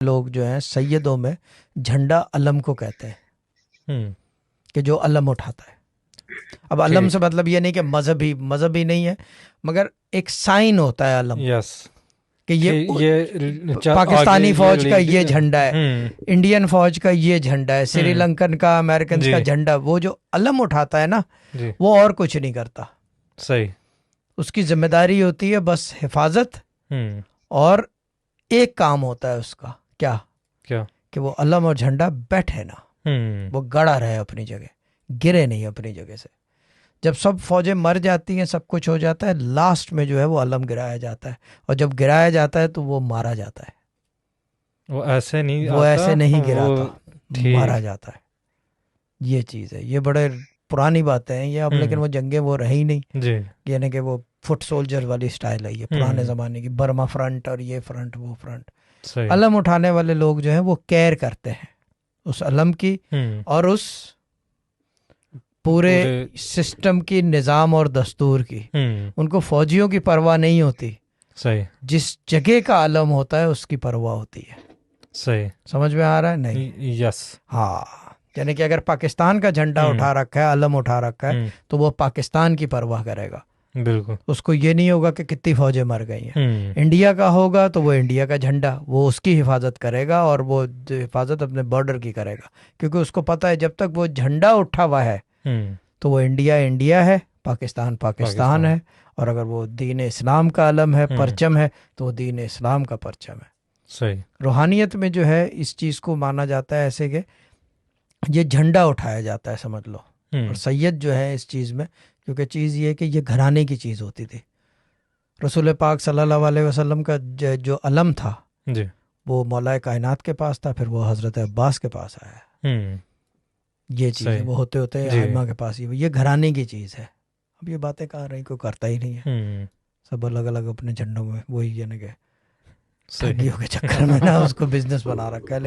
لوگ جو ہیں سیدوں میں جھنڈا علم کو کہتے ہیں کہ جو علم اٹھاتا ہے. اب علم سے مطلب یہ نہیں کہ مذہبی نہیں ہے، مگر ایک سائن ہوتا ہے علم. یس کہ یہ پاکستانی فوج کا یہ جھنڈا ہے، انڈین فوج کا یہ جھنڈا ہے، سری لنکن کا، امریکنز کا جھنڈا. وہ جو علم اٹھاتا ہے نا وہ اور کچھ نہیں کرتا. صحیح. اس کی ذمہ داری ہوتی ہے بس حفاظت، اور ایک کام ہوتا ہے اس کا کیا کہ وہ علم اور جھنڈا بیٹھے نا، وہ گڑا رہے اپنی جگہ، گرے نہیں اپنی جگہ سے. جب سب فوجیں مر جاتی ہیں، سب کچھ ہو جاتا ہے، لاسٹ میں جو ہے وہ علم گرایا جاتا ہے، اور جب گرایا جاتا ہے تو وہ مارا جاتا ہے. وہ ایسے نہیں گراتا، مارا جاتا ہے. یہ چیز ہے. یہ بڑے پرانی باتیں ہیں یہ اب، لیکن وہ جنگیں وہ رہی نہیں، یعنی کہ وہ فٹ سولجر والی سٹائل ہے یہ پرانے زمانے کی، برما فرنٹ اور یہ فرنٹ وہ فرنٹ. علم اٹھانے والے لوگ جو ہیں وہ کیئر کرتے ہیں اس علم کی اور اس پورے سسٹم کی، نظام اور دستور کی. ان کو فوجیوں کی پرواہ نہیں ہوتی، صحیح. جس جگہ کا علم ہوتا ہے اس کی پرواہ ہوتی ہے. صحیح. سمجھ میں آ رہا ہے؟ نہیں. یس. ہاں، یعنی کہ اگر پاکستان کا جھنڈا اٹھا رکھا ہے، علم اٹھا رکھا ہے، تو وہ پاکستان کی پرواہ کرے گا. بالکل. اس کو یہ نہیں ہوگا کہ کتنی فوجیں مر گئی ہیں. انڈیا کا ہوگا تو وہ انڈیا کا جھنڈا، وہ اس کی حفاظت کرے گا، اور وہ حفاظت اپنے بارڈر کی کرے گا، کیونکہ اس کو پتہ ہے جب تک وہ جھنڈا اٹھا ہوا ہے تو وہ انڈیا ہے، پاکستان ہے. اور اگر وہ دین اسلام کا علم ہے، پرچم ہے، تو وہ دین اسلام کا پرچم ہے. صحیح. روحانیت میں جو ہے اس چیز کو مانا جاتا ہے ایسے کہ یہ جھنڈا اٹھایا جاتا ہے، سمجھ لو. اور سید جو ہے اس چیز میں، کیونکہ چیز یہ ہے کہ یہ گھرانے کی چیز ہوتی تھی. رسول پاک صلی اللہ علیہ وسلم کا جو علم تھا وہ مولا کائنات کے پاس تھا، پھر وہ حضرت عباس کے پاس آیا. یہ چیز ہے، وہ ہوتے ہوتے ائمہ کے پاس ہی. یہ گھرانے کی چیز ہے. اب یہ باتیں کہاں رہی، کوئی کرتا ہی نہیں ہے. سب الگ الگ اپنے جھنڈوں میں وہی، یعنی کہ ٹھگیوں کے چکر میں نا اس کو بزنس بنا رکھا ہے.